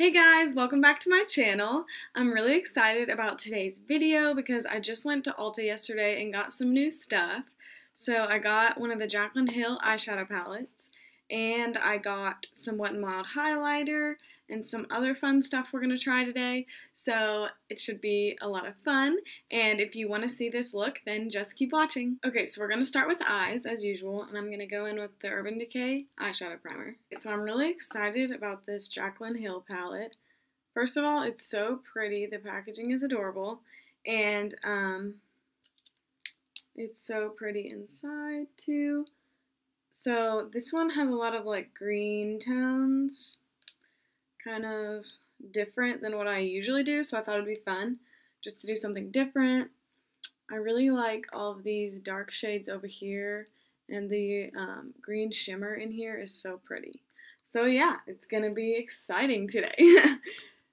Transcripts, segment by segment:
Hey guys, welcome back to my channel. I'm really excited about today's video because I just went to Ulta yesterday and got some new stuff. So I got one of the JACLYN HILL eyeshadow palettes, and I got some Wet n Wild highlighter and some other fun stuff we're going to try today. So it should be a lot of fun, and if you want to see this look, then just keep watching. Okay, so we're going to start with eyes as usual, and I'm going to go in with the Urban Decay eyeshadow primer. So I'm really excited about this JACLYN HILL palette. First of all, it's so pretty. The packaging is adorable, and it's so pretty inside too. So this one has a lot of like green tones, kind of different than what I usually do, so I thought it'd be fun just to do something different. I really like all of these dark shades over here, and the green shimmer in here is so pretty. So yeah, it's gonna be exciting today.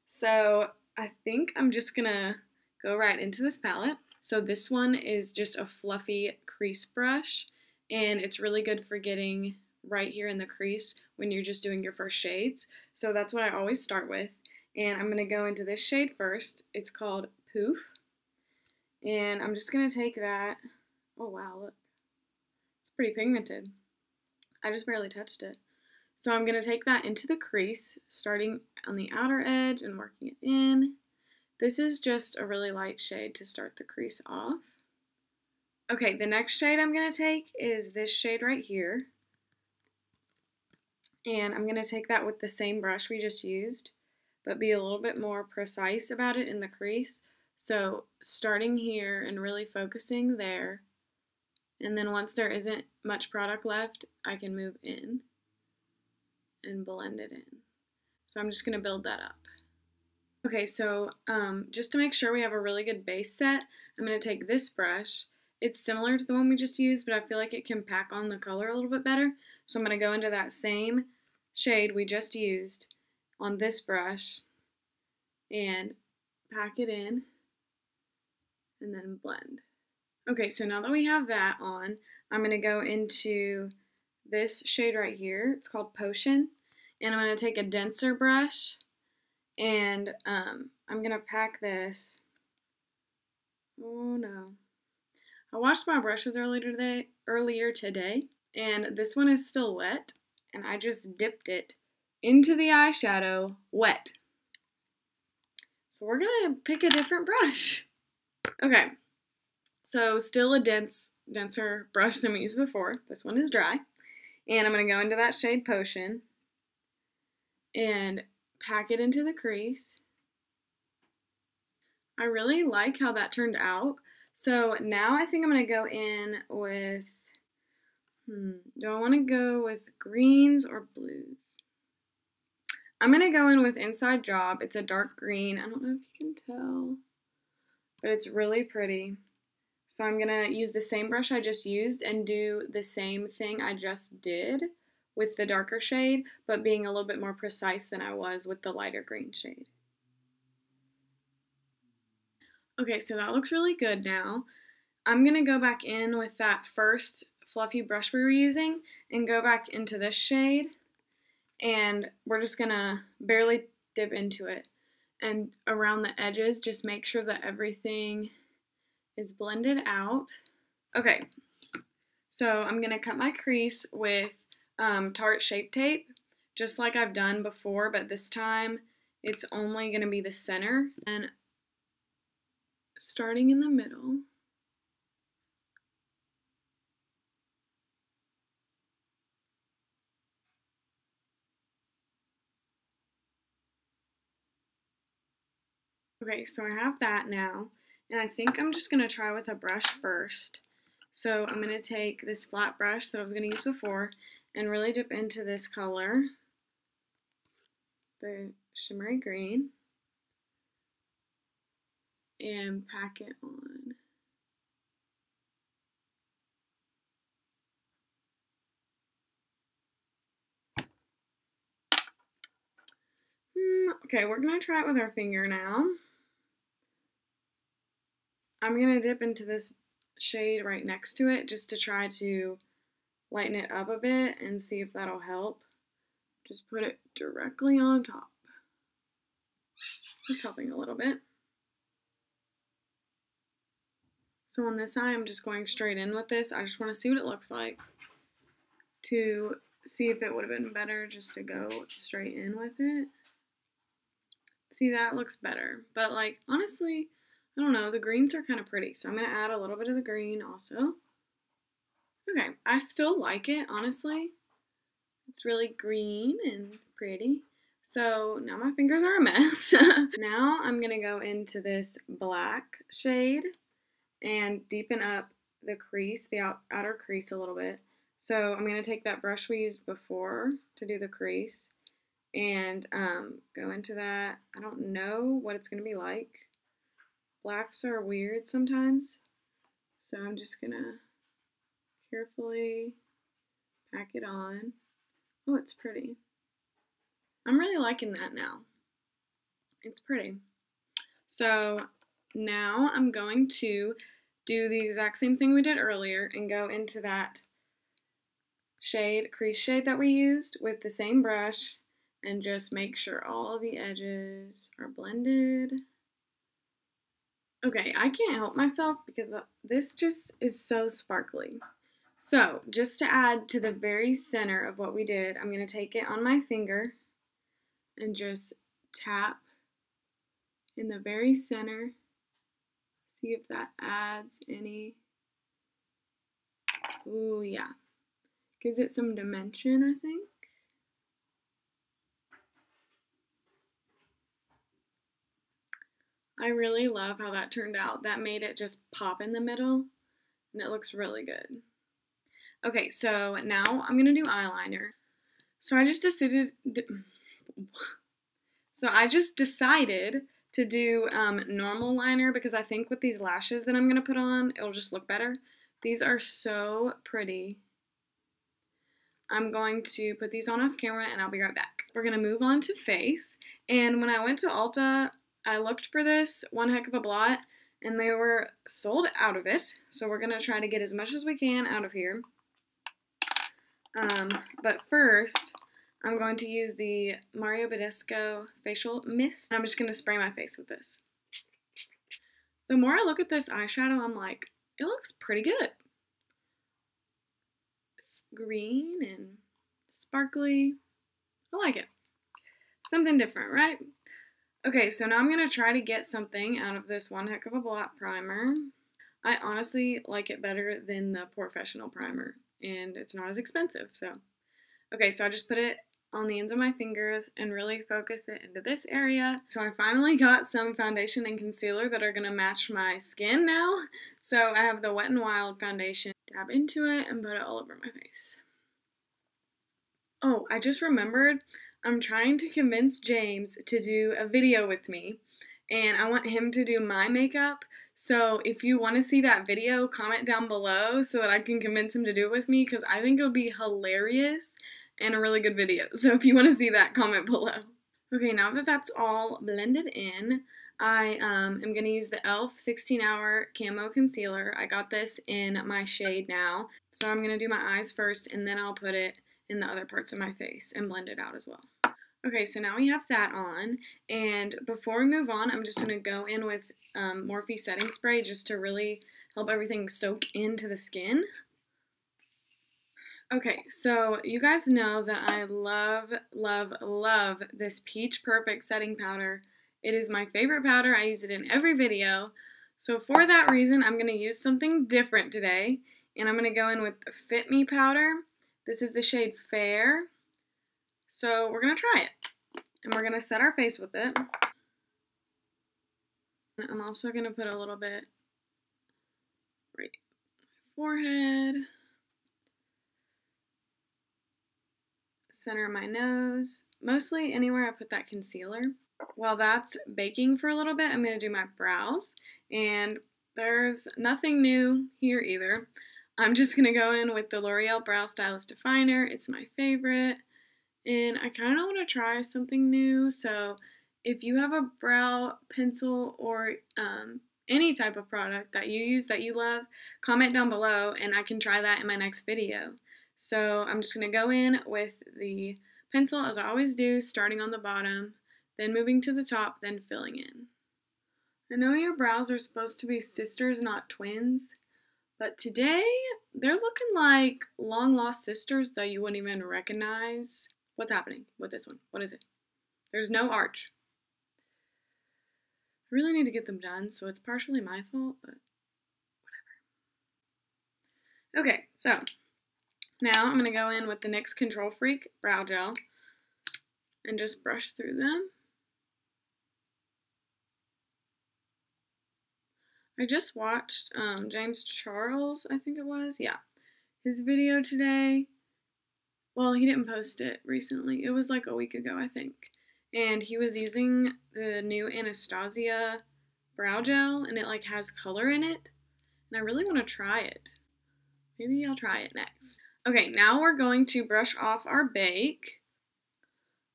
So I think I'm just gonna go right into this palette. So this one is just a fluffy crease brush, and it's really good for getting right here in the crease when you're just doing your first shades. So that's what I always start with. And I'm going to go into this shade first. It's called Poof. And I'm just going to take that. Oh wow, look. It's pretty pigmented. I just barely touched it. So I'm going to take that into the crease, starting on the outer edge and working it in. This is just a really light shade to start the crease off. Okay, the next shade I'm going to take is this shade right here. And I'm going to take that with the same brush we just used, but be a little bit more precise about it in the crease. So starting here and really focusing there. And then once there isn't much product left, I can move in and blend it in. So I'm just going to build that up. Okay, so just to make sure we have a really good base set, I'm going to take this brush. It's similar to the one we just used, but I feel like it can pack on the color a little bit better. So I'm going to go into that same shade we just used on this brush and pack it in and then blend. Okay, so now that we have that on, I'm going to go into this shade right here. It's called Potion. And I'm going to take a denser brush and I'm going to pack this. Oh no. I washed my brushes earlier today, and this one is still wet, and I just dipped it into the eyeshadow wet. So we're gonna pick a different brush. Okay, so still a denser brush than we used before. This one is dry, and I'm gonna go into that shade Potion and pack it into the crease. I really like how that turned out. So now I think I'm going to go in with, do I want to go with greens or blues? I'm going to go in with Inside Job. It's a dark green. I don't know if you can tell, but it's really pretty. So I'm going to use the same brush I just used and do the same thing I just did with the darker shade, but being a little bit more precise than I was with the lighter green shade. Okay, so that looks really good now. I'm going to go back in with that first fluffy brush we were using and go back into this shade, and we're just going to barely dip into it. And around the edges, just make sure that everything is blended out. Okay, so I'm going to cut my crease with Tarte Shape Tape, just like I've done before, but this time it's only going to be the center. And starting in the middle. Okay, so I have that now, and I think I'm just going to try with a brush first. So I'm going to take this flat brush that I was going to use before and really dip into this color, the shimmery green, and pack it on. Okay, we're going to try it with our finger now. I'm going to dip into this shade right next to it just to try to lighten it up a bit and see if that'll help. Just put it directly on top. It's helping a little bit. So on this side, I'm just going straight in with this. I just want to see what it looks like to see if it would have been better just to go straight in with it. See, that looks better. But, like, honestly, I don't know. The greens are kind of pretty. So I'm going to add a little bit of the green also. Okay, I still like it, honestly. It's really green and pretty. So now my fingers are a mess. Now I'm going to go into this black shade and deepen up the crease, the outer crease a little bit. So I'm going to take that brush we used before to do the crease and go into that. I don't know what it's going to be like. Blacks are weird sometimes. So I'm just going to carefully pack it on. Oh, it's pretty. I'm really liking that now. It's pretty. So now I'm going to do the exact same thing we did earlier and go into that shade, crease shade that we used with the same brush and just make sure all the edges are blended. Okay, I can't help myself because this just is so sparkly. So just to add to the very center of what we did, I'm going to take it on my finger and just tap in the very center. See if that adds any. Ooh, yeah. Gives it some dimension, I think. I really love how that turned out. That made it just pop in the middle, and it looks really good. Okay, so now I'm going to do eyeliner. So I just decided to do normal liner because I think with these lashes that I'm going to put on, it'll just look better. These are so pretty. I'm going to put these on off camera and I'll be right back. We're going to move on to face. And when I went to Ulta, I looked for this one heck of a blot and they were sold out of it. So we're going to try to get as much as we can out of here. But first, I'm going to use the Mario Badescu facial mist. I'm just going to spray my face with this. The more I look at this eyeshadow, I'm like, it looks pretty good. It's green and sparkly. I like it. Something different, right? Okay, so now I'm going to try to get something out of this one heck of a blot primer. I honestly like it better than the Professional primer, and it's not as expensive, so. Okay, so I just put it on the ends of my fingers and really focus it into this area. So I finally got some foundation and concealer that are going to match my skin now. So I have the Wet n Wild foundation. Dab into it and put it all over my face. Oh, I just remembered I'm trying to convince James to do a video with me, and I want him to do my makeup. So if you want to see that video, comment down below so that I can convince him to do it with me, because I think it'll be hilarious and a really good video. So if you want to see that, comment below. Okay, now that that's all blended in, I am going to use the e.l.f. 16-Hour Camo Concealer. I got this in my shade now. So I'm going to do my eyes first, and then I'll put it in the other parts of my face and blend it out as well. Okay, so now we have that on, and before we move on, I'm just going to go in with Morphe setting spray just to really help everything soak into the skin. Okay, so you guys know that I love, love, love this Peach Perfect setting powder. It is my favorite powder. I use it in every video. So for that reason, I'm going to use something different today, and I'm going to go in with Fit Me powder. This is the shade Fair. So we're going to try it, and we're going to set our face with it. I'm also going to put a little bit right on my forehead, center of my nose, mostly anywhere I put that concealer. While that's baking for a little bit, I'm going to do my brows, and there's nothing new here either. I'm just going to go in with the L'Oreal Brow Stylist Definer. It's my favorite. And I kind of want to try something new, so if you have a brow pencil or any type of product that you use that you love, comment down below and I can try that in my next video. So I'm just going to go in with the pencil as I always do, starting on the bottom, then moving to the top, then filling in. I know your brows are supposed to be sisters, not twins, but today they're looking like long-lost sisters that you wouldn't even recognize. What's happening with this one? What is it? There's no arch. I really need to get them done, so it's partially my fault, but whatever. Okay, so now I'm going to go in with the NYX Control Freak Brow Gel and just brush through them. I just watched James Charles, I think it was, yeah, his video today. Well, he didn't post it recently. It was like a week ago, I think. And he was using the new Anastasia brow gel, and it like has color in it. And I really want to try it. Maybe I'll try it next. Okay, now we're going to brush off our bake.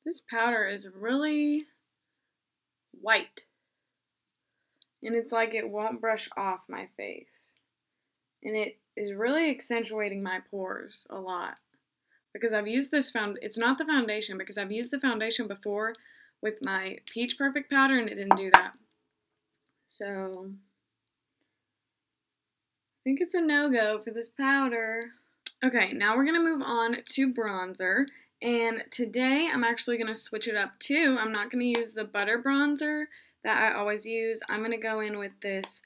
This powder is really white. And it's like it won't brush off my face. And it is really accentuating my pores a lot. Because I've used this it's not the foundation, because I've used the foundation before with my Peach Perfect powder and it didn't do that. So, I think it's a no-go for this powder. Okay, now we're going to move on to bronzer. And today I'm actually going to switch it up too. I'm not going to use the butter bronzer that I always use. I'm going to go in with this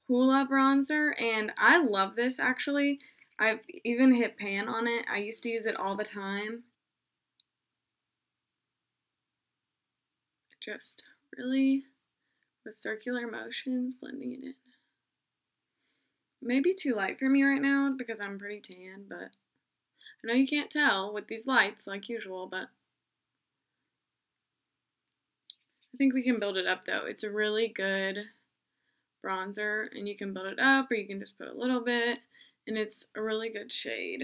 Hoola bronzer, and I love this actually. I've even hit pan on it. I used to use it all the time. Just really with circular motions blending it in. Maybe too light for me right now because I'm pretty tan, but I know you can't tell with these lights like usual, but I think we can build it up though. It's a really good bronzer, and you can build it up or you can just put a little bit, and it's a really good shade.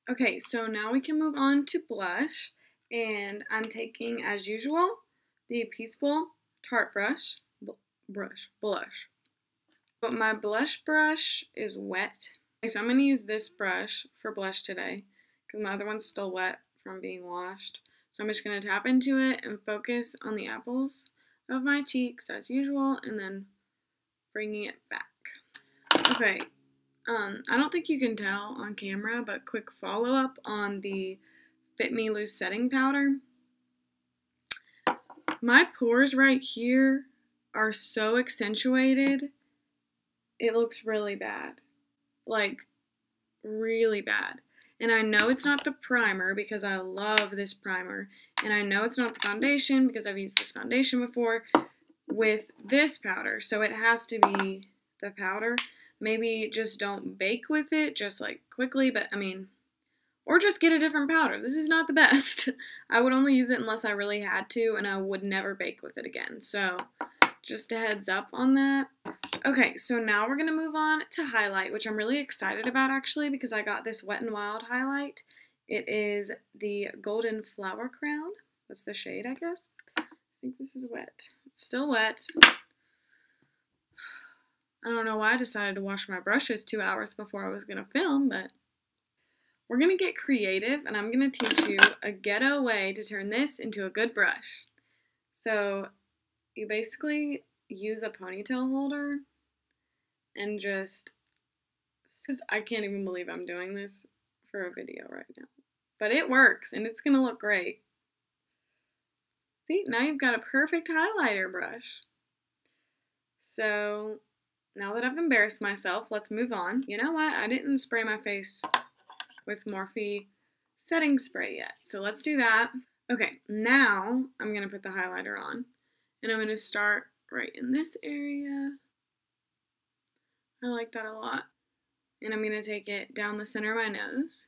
Okay, so now we can move on to blush, and I'm taking, as usual, the Peaceful Tarte blush. But my blush brush is wet. Okay, so I'm going to use this brush for blush today, because my other one's still wet from being washed. So I'm just going to tap into it and focus on the apples of my cheeks as usual, and then bringing it back. Okay, I don't think you can tell on camera, but quick follow-up on the Fit Me Loose setting powder. My pores right here are so accentuated, it looks really bad. Like, really bad. And I know it's not the primer because I love this primer. And I know it's not the foundation because I've used this foundation before with this powder. So it has to be the powder. Maybe just don't bake with it just like quickly, but I mean, or just get a different powder. This is not the best. I would only use it unless I really had to, and I would never bake with it again. So just a heads up on that. Okay, so now we're going to move on to highlight, which I'm really excited about actually because I got this Wet n Wild highlight. It is the Golden Flower Crown. That's the shade, I guess. I think this is wet. It's still wet. I don't know why I decided to wash my brushes 2 hours before I was going to film, but we're going to get creative, and I'm going to teach you a ghetto way to turn this into a good brush. So you basically use a ponytail holder and just, I can't even believe I'm doing this for a video right now, but it works and it's going to look great. See, now you've got a perfect highlighter brush. So now that I've embarrassed myself, let's move on. You know what? I didn't spray my face with Morphe setting spray yet, so let's do that. Okay, now I'm going to put the highlighter on, and I'm going to start right in this area. I like that a lot. And I'm going to take it down the center of my nose.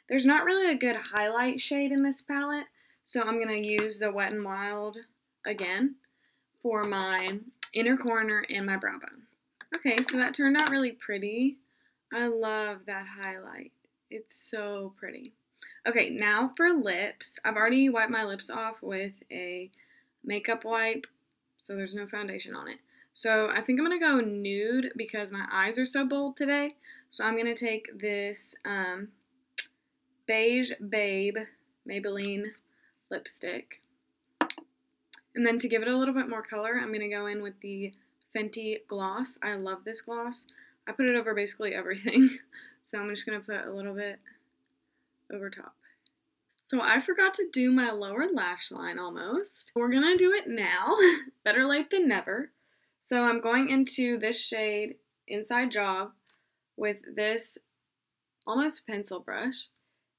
There's not really a good highlight shade in this palette, so I'm going to use the Wet n Wild again for my inner corner and my brow bone. Okay, so that turned out really pretty. I love that highlight. It's so pretty. Okay, now for lips. I've already wiped my lips off with a makeup wipe, so there's no foundation on it. So I think I'm going to go nude because my eyes are so bold today. So I'm going to take this Beige Babe Maybelline lipstick. And then to give it a little bit more color, I'm going to go in with the Fenty gloss. I love this gloss. I put it over basically everything. So I'm just going to put a little bit over top. So I forgot to do my lower lash line almost. We're going to do it now. Better late than never. So I'm going into this shade, Inside Job, with this almost pencil brush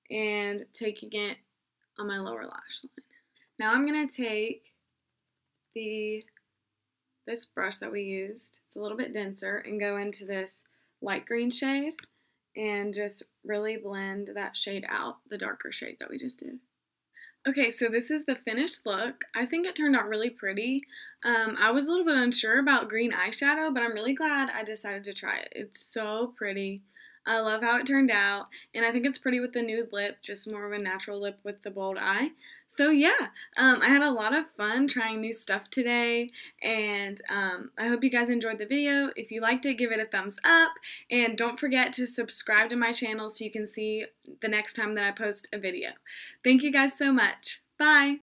and taking it on my lower lash line. Now I'm going to take this brush that we used, it's a little bit denser, and go into this light green shade and just really blend that shade out, the darker shade that we just did. Okay, so this is the finished look. I think it turned out really pretty. I was a little bit unsure about green eyeshadow, but I'm really glad I decided to try it. It's so pretty. I love how it turned out, and I think it's pretty with the nude lip, just more of a natural lip with the bold eye. So yeah, I had a lot of fun trying new stuff today, and I hope you guys enjoyed the video. If you liked it, give it a thumbs up, and don't forget to subscribe to my channel so you can see the next time that I post a video. Thank you guys so much. Bye!